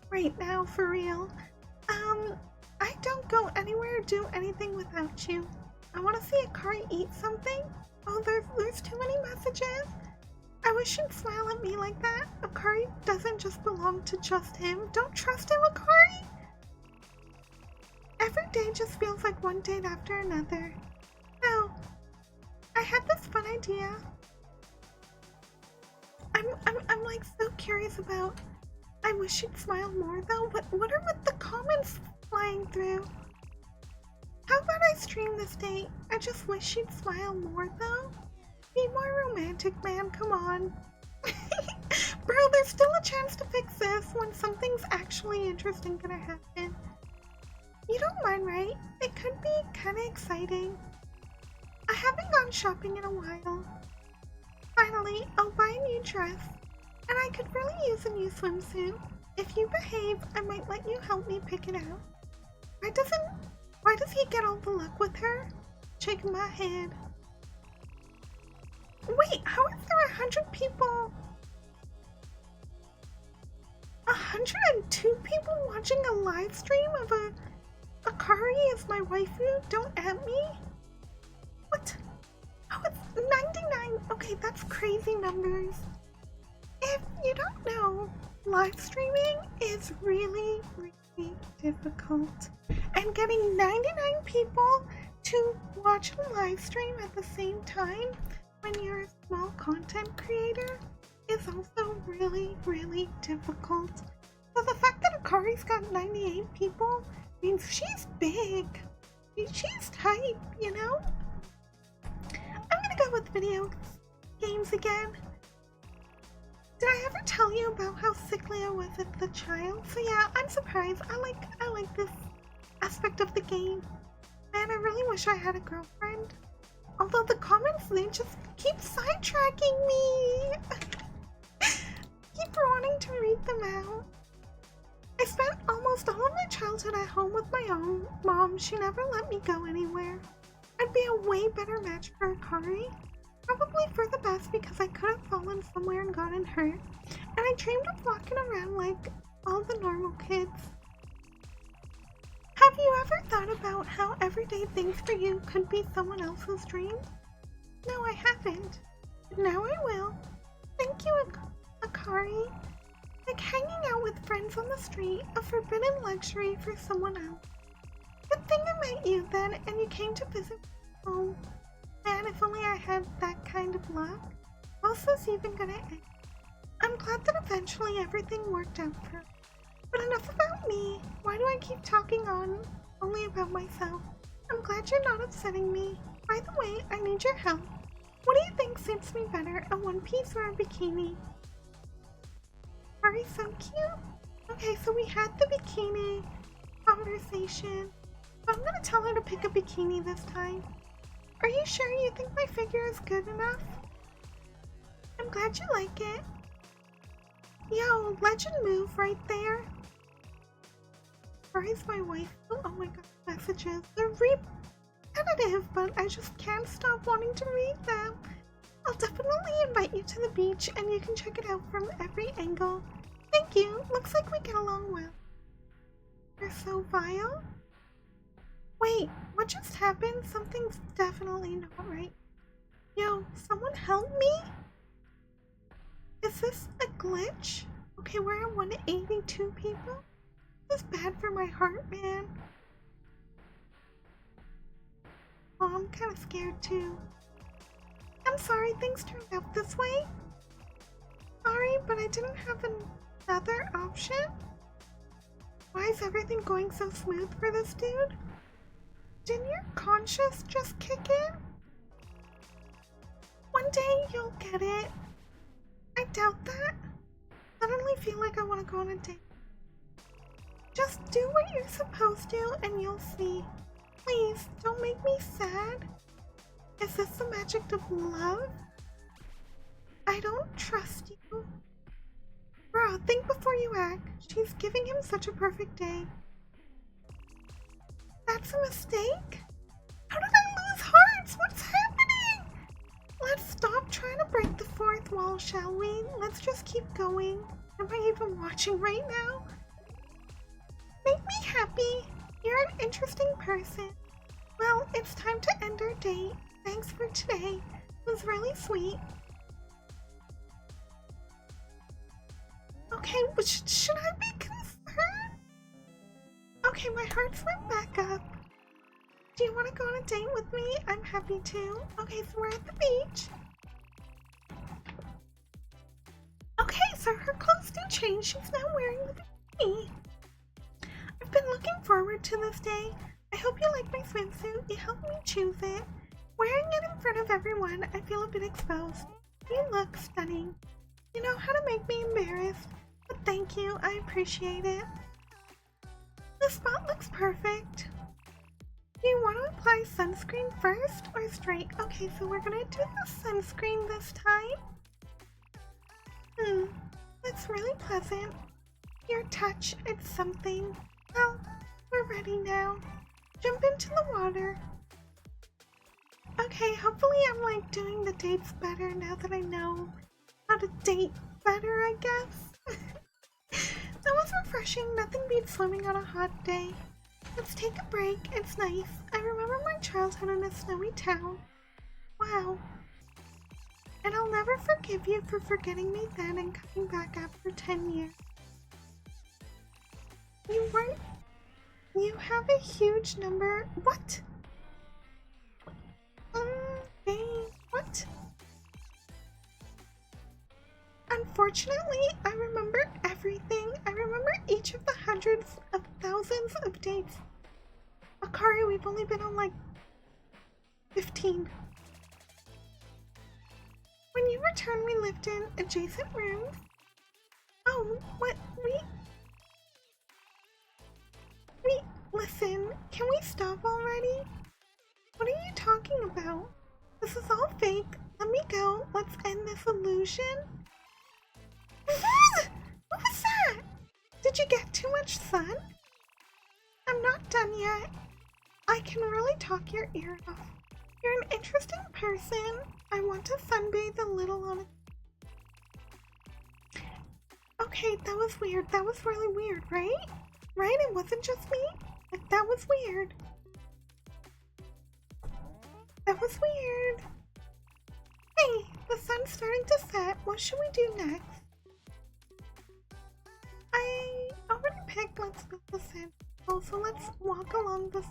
Speaker 1: right now, for real. I don't go anywhere or do anything without you. I want to see Akari eat something. Oh, there's too many messages. I wish you'd smile at me like that. Akari doesn't just belong to just him. Don't trust him, Akari. Every day just feels like one date after another. No, I had this fun idea. I'm like so curious about. I wish you'd smile more though. What are with the comments flying through? How about I stream this date? I just wish you'd smile more though. Be more romantic, man. Come on. Bro, there's still a chance to fix this when something's actually interesting gonna happen. You don't mind, right? It could be kinda exciting. I haven't gone shopping in a while. Finally, I'll buy a new dress. And I could really use a new swimsuit. If you behave, I might let you help me pick it out. Why does he get all the luck with her? Shaking my head. Wait, how is there 100 people? 102 people watching a live stream of Akari is my waifu? Don't at me? What? Oh, it's 99. Okay, that's crazy numbers. If you don't know, live streaming is really, really difficult. And getting 99 people to watch a live stream at the same time when you're a small content creator is also really, really difficult. So the fact that Akari's got 98 people means she's big. She's tight, you know? I'm gonna go with video games again. Did I ever tell you about how sickly I was as a child? So yeah, I'm surprised. I like this aspect of the game. Man, I really wish I had a girlfriend. Although the comments, they just keep sidetracking me. Keep wanting to read them out. I spent almost all of my childhood at home with my own mom. She never let me go anywhere. I'd be a way better match for Akari. Probably for the best because I could have fallen somewhere and gotten hurt. And I dreamed of walking around like all the normal kids. Have you ever thought about how everyday things for you could be someone else's dream? No, I haven't. But now I will. Thank you, Akari. Like hanging out with friends on the street, a forbidden luxury for someone else. Good thing I met you then and you came to visit my home. Man, if only I had that kind of luck. How's this even gonna end? I'm glad that eventually everything worked out for me. But enough about me. Why do I keep talking on only about myself? I'm glad you're not upsetting me. By the way, I need your help. What do you think suits me better, a one piece or a bikini? Are so cute? Okay, so we had the bikini conversation. But I'm gonna tell her to pick a bikini this time. Are you sure you think my figure is good enough? I'm glad you like it. Yo, legend move right there. Where's my wife? Oh my god, messages. They're repetitive, but I just can't stop wanting to read them. I'll definitely invite you to the beach and you can check it out from every angle. Thank you. Looks like we get along well. You're so vile. Wait, what just happened? Something's definitely not right. Yo, someone help me? Is this a glitch? Okay, we're at 182 people? This is bad for my heart, man. Oh, I'm kind of scared too. I'm sorry things turned out this way. Sorry, but I didn't have another option. Why is everything going so smooth for this dude? Didn't your conscience just kick in? One day you'll get it. I doubt that. Suddenly feel like I want to go on a date. Just do what you're supposed to and you'll see. Please, don't make me sad. Is this the magic of love? I don't trust you. Bro, think before you act. She's giving him such a perfect day. That's a mistake? How did I lose hearts? What's happening? Let's stop trying to break the fourth wall, shall we? Let's just keep going. Am I even watching right now? Make me happy. You're an interesting person. Well, it's time to end our date. Thanks for today. It was really sweet. Okay, should I be concerned? Okay, my heart's went back up. Do you want to go on a date with me? I'm happy to. Okay, so we're at the beach. Okay, so her clothes do change. She's now wearing the bikini. I've been looking forward to this day. I hope you like my swimsuit. You helped me choose it. Wearing it in front of everyone, I feel a bit exposed. You look stunning. You know how to make me embarrassed. thank you. I appreciate it. The spot looks perfect. Do you want to apply sunscreen first or straight? Okay, so we're gonna do the sunscreen this time. That's really pleasant. Your touch, it's something. Well, we're ready now. Jump into the water. Okay, hopefully I'm like doing the dates better now that I know how to date better, I guess. That was refreshing. Nothing beats swimming on a hot day. Let's take a break. It's nice. I remember my childhood in a snowy town. Wow. And I'll never forgive you for forgetting me then and coming back after 10 years. You have a huge number. What? What? Unfortunately, I remember everything. I remember each of the hundreds of thousands of dates. Akari, we've only been on like 15. When you return, we lived in adjacent rooms. Oh, what? Listen, can we stop already? What are you talking about? This is all fake. Let me go. Let's end this illusion. What was that? Did you get too much sun? I'm not done yet. I can really talk your ear off. You're an interesting person. I want to sunbathe a little on it. Okay, that was weird. That was really weird, right? Right? It wasn't just me? Like, that was weird. That was weird. Hey, the sun's starting to set. What should we do next? I already picked let's build the sand. So let's walk along the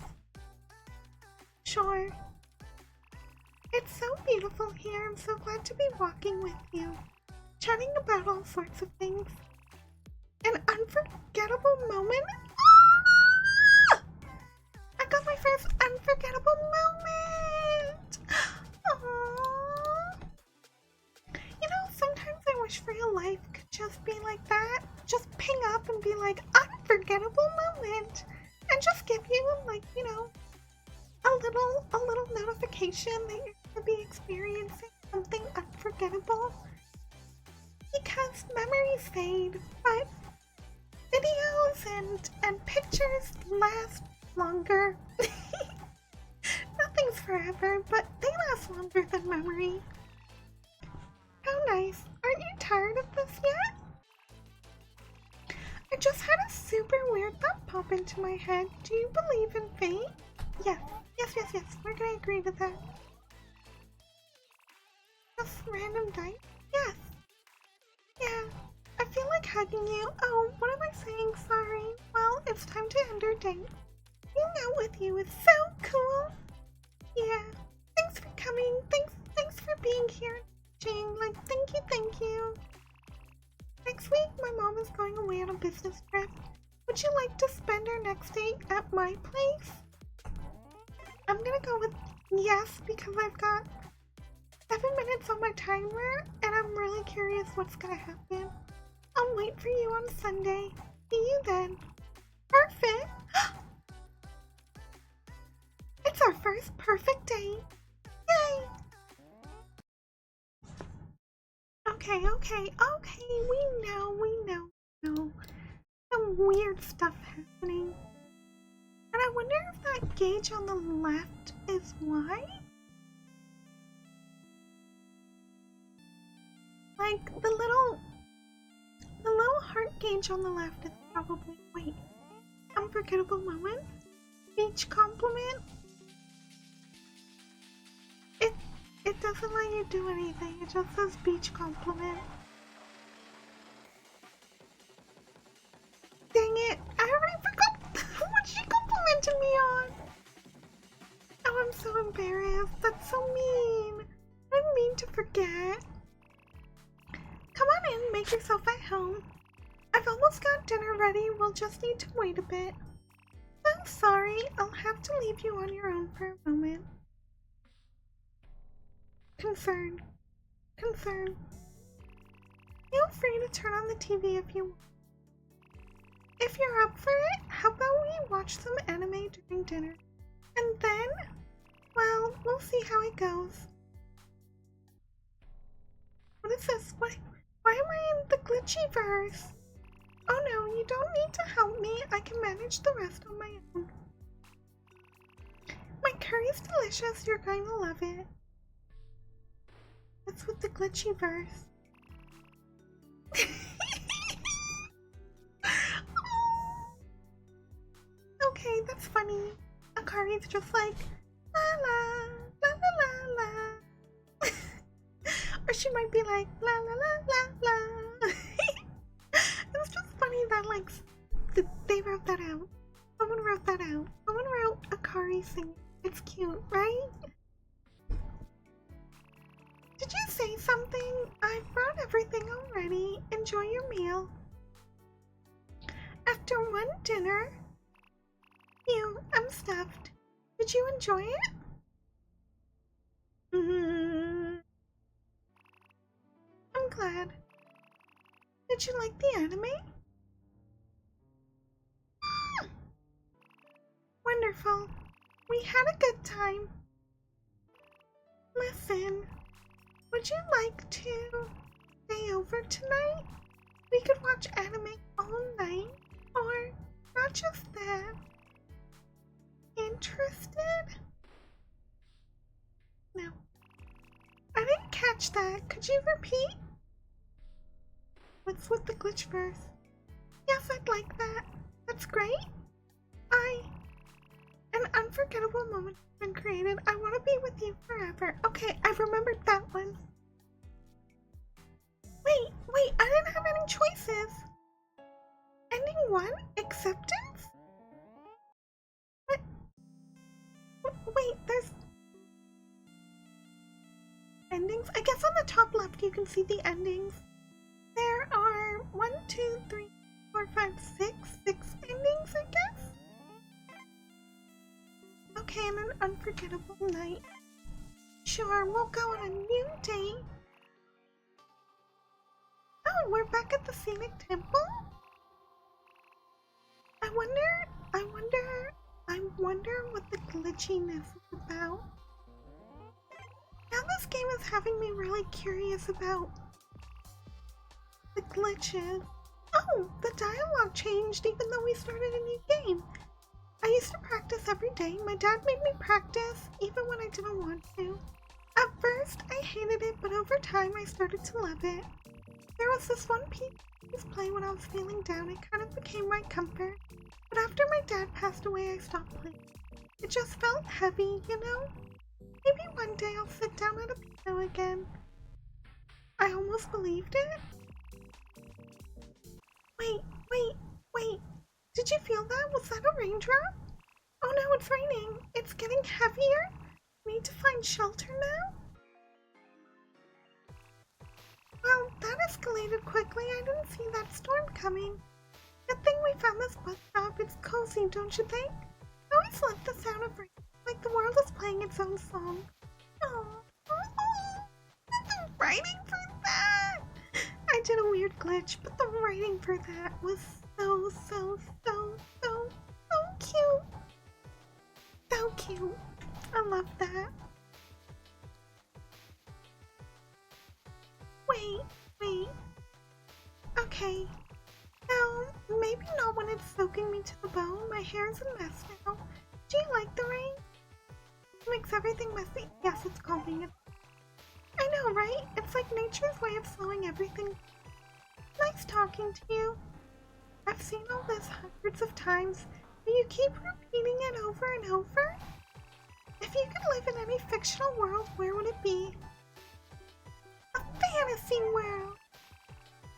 Speaker 1: shore. It's so beautiful here. I'm so glad to be walking with you. Chatting about all sorts of things. An unforgettable moment? Ah! I got my first unforgettable moment! Aww. You know, sometimes I wish real life could just be like that. Just ping up and be like, unforgettable moment! And just give you, like, you know, a little notification that you're going to be experiencing something unforgettable. Because memories fade, but videos and pictures last longer. Nothing's forever, but they last longer than memory. How nice. Aren't you tired of this yet? I just had a super weird thought pop into my head. Do you believe in fate? Yes. Yes. We're gonna agree to that. Just random dice? Yes. Yeah. I feel like hugging you. Oh, what am I saying? Sorry. Well, it's time to end our date. Being out with you is so cool. Yeah. Thanks for coming. Thanks for being here. Jane, like, thank you. Next week, my mom is going away on a business trip. Would you like to spend our next date at my place? I'm gonna go with yes, because I've got 7 minutes on my timer, and I'm really curious what's gonna happen. I'll wait for you on Sunday. See you then. Perfect! It's our first perfect date! Yay! Okay, we know. Some weird stuff happening. And I wonder if that gauge on the left is why? Like, the little heart gauge on the left is probably, wait, unforgettable moment? Beach compliment? It doesn't let you do anything, it just says beach compliment. Dang it, I already forgot what she complimented me on! Oh, I'm so embarrassed, that's so mean. I didn't mean to forget. Come on in, make yourself at home. I've almost got dinner ready, we'll just need to wait a bit. I'm sorry, I'll have to leave you on your own for a moment. Concern. Feel free to turn on the TV if you want. if you're up for it, how about we watch some anime during dinner? And then, well, we'll see how it goes. What is this? Why am I in the glitchy verse? Oh no, you don't need to help me. I can manage the rest on my own. My curry's delicious. You're going to love it. What's with the glitchy verse? Okay, that's funny. Akari's just like, la la, la la la la. Or she might be like, la la la la la. It's just funny that, like, they wrote that out. Someone wrote that out. Someone wrote Akari singing. It's cute, right? Did you say something? I've brought everything already. Enjoy your meal. After one dinner, I'm stuffed. Did you enjoy it? I'm glad. Did you like the anime? Wonderful. We had a good time. Listen, would you like to stay over tonight? We could watch anime all night, or not just that. Interested? No. I didn't catch that. Could you repeat? What's with the glitch verse? Yes, I'd like that. That's great. An unforgettable moment has been created. I want to be with you forever. Okay, I've remembered that one. Wait, I didn't have any choices. Ending 1? Acceptance? What? Wait, there's endings? I guess on the top left you can see the endings. There are 1, 2, 3, 4, 5, 6 endings, I guess? Okay, and an unforgettable night. Sure, we'll go on a new date. Oh, we're back at the scenic temple? I wonder what the glitchiness is about. Now this game is having me really curious about the glitches. Oh, the dialogue changed even though we started a new game. I used to practice every day. My dad made me practice even when I didn't want to. At first, I hated it, but over time I started to love it. There was this one piece of play when I was feeling down. It kind of became my comfort. But after my dad passed away, I stopped playing. It just felt heavy, you know? Maybe one day I'll sit down at a piano again. I almost believed it. Wait. Did you feel that? Was that a raindrop? Oh no, it's raining. It's getting heavier. Need to find shelter now? Well, that escalated quickly. I didn't see that storm coming. Good thing we found this bus stop. It's cozy, don't you think? I always love the sound of rain, like the world is playing its own song. Oh, the writing for that! I did a weird glitch, but the writing for that was so cute. So cute. I love that. Wait. Okay. Now, maybe not when it's soaking me to the bone. My hair is a mess now. Do you like the rain? It makes everything messy. Yes, it's calming. I know, right? It's like nature's way of slowing everything. Nice talking to you. I've seen all this hundreds of times, but you keep repeating it over and over. If you could live in any fictional world, where would it be? A fantasy world!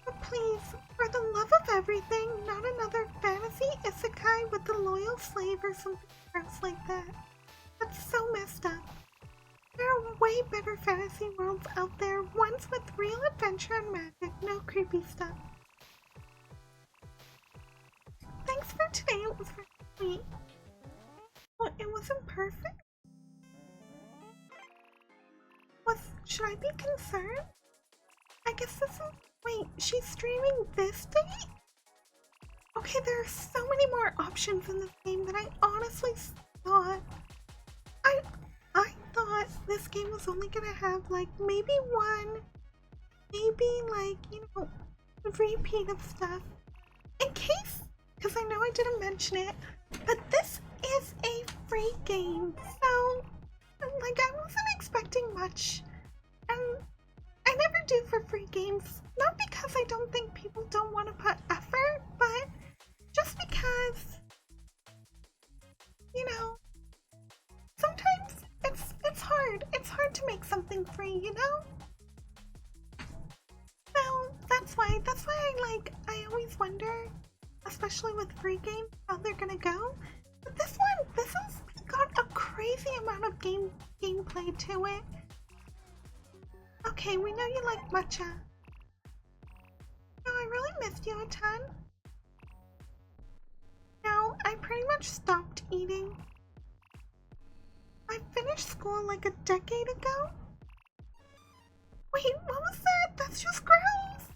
Speaker 1: But please, for the love of everything, not another fantasy isekai with the loyal slave or something gross like that. That's so messed up. There are way better fantasy worlds out there, ones with real adventure and magic, no creepy stuff. Thanks for today, it was really sweet. Well, it wasn't perfect? Should I be concerned? I guess this is... Wait, she's streaming this date? Okay, there are so many more options in this game than I honestly thought. I I thought this game was only gonna have like maybe one, maybe like, you know, repeat of stuff. In case, because I know I didn't mention it, but this is a free game, so like I wasn't expecting much. And I never do for free games, not because I don't think people don't want to put effort, but just because, you know, sometimes it's hard. It's hard to make something free, you know? So that's why I always wonder, especially with free games, how they're gonna go. But this has got a crazy amount of gameplay to it. Okay, we know you like matcha. No, I really missed you a ton. No, I pretty much stopped eating. I finished school like a decade ago. Wait, what was that? That's just gross.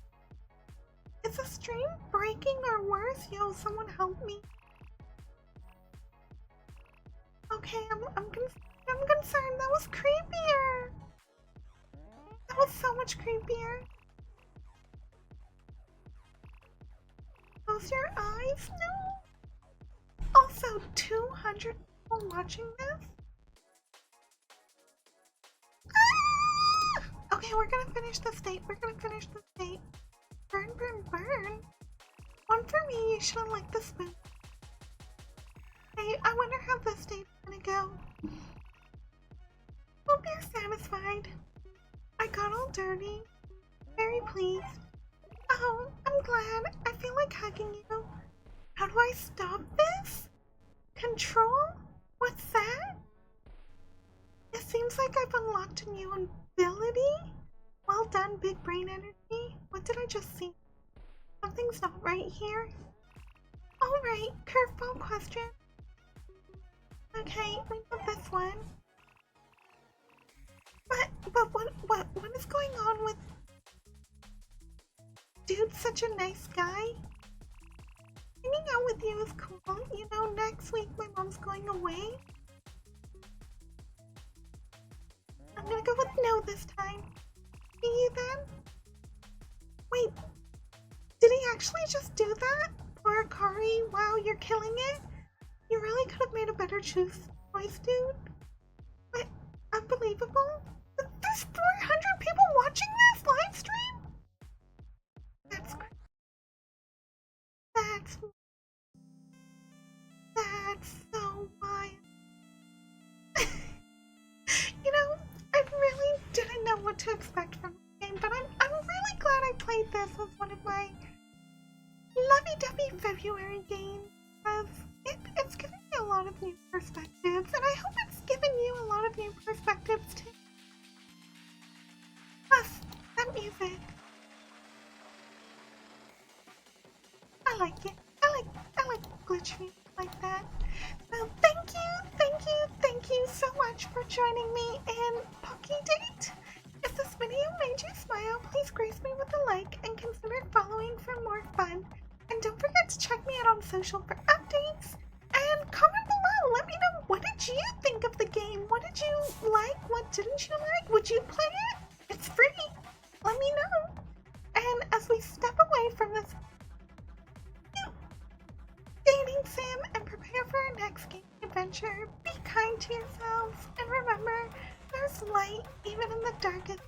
Speaker 1: Is the stream breaking or worse? Yo, someone help me. Okay, I'm concerned. That was creepier. That was so much creepier. Close your eyes? No. Also, 200 people watching this? Ah! Okay, we're gonna finish the state. Burn, burn, burn. One for me, you shouldn't like the spoon. Hey, I wonder how this date's gonna go. Hope you're satisfied. I got all dirty. Very pleased. Oh, I'm glad. I feel like hugging you. How do I stop this? Control? What's that? It seems like I've unlocked a new ability. Well done, big brain energy. What did I just see? Something's not right here. Alright, curveball question. Okay, we know this one. But what is going on with... Dude's such a nice guy. Hanging out with you is cool. You know, next week my mom's going away. I'm gonna go with no this time. See you then? Wait, did he actually just do that? Poor Akari, wow, you're killing it. You really could have made a better choice, dude. But unbelievable. There's 400 people watching this live stream? That's so wild. You know, I really didn't know what to expect from this game, but I'm really glad I played this as one of my lovey-dovey February games, because it's given me a lot of new perspectives, and I hope it's given you a lot of new perspectives too. Plus, that music. I like it. I like glitch music like that. So thank you so much for joining me in Pockedate. If this video made you smile, please grace me with a like and consider following for more fun. And don't forget to check me out on social for updates. And comment below. Let me know, what did you think of the game? What did you like? What didn't you like? Would you play it? It's free. Let me know. And as we step away from this dating sim and prepare for our next game adventure, be kind to yourselves and remember, there's light even in the darkest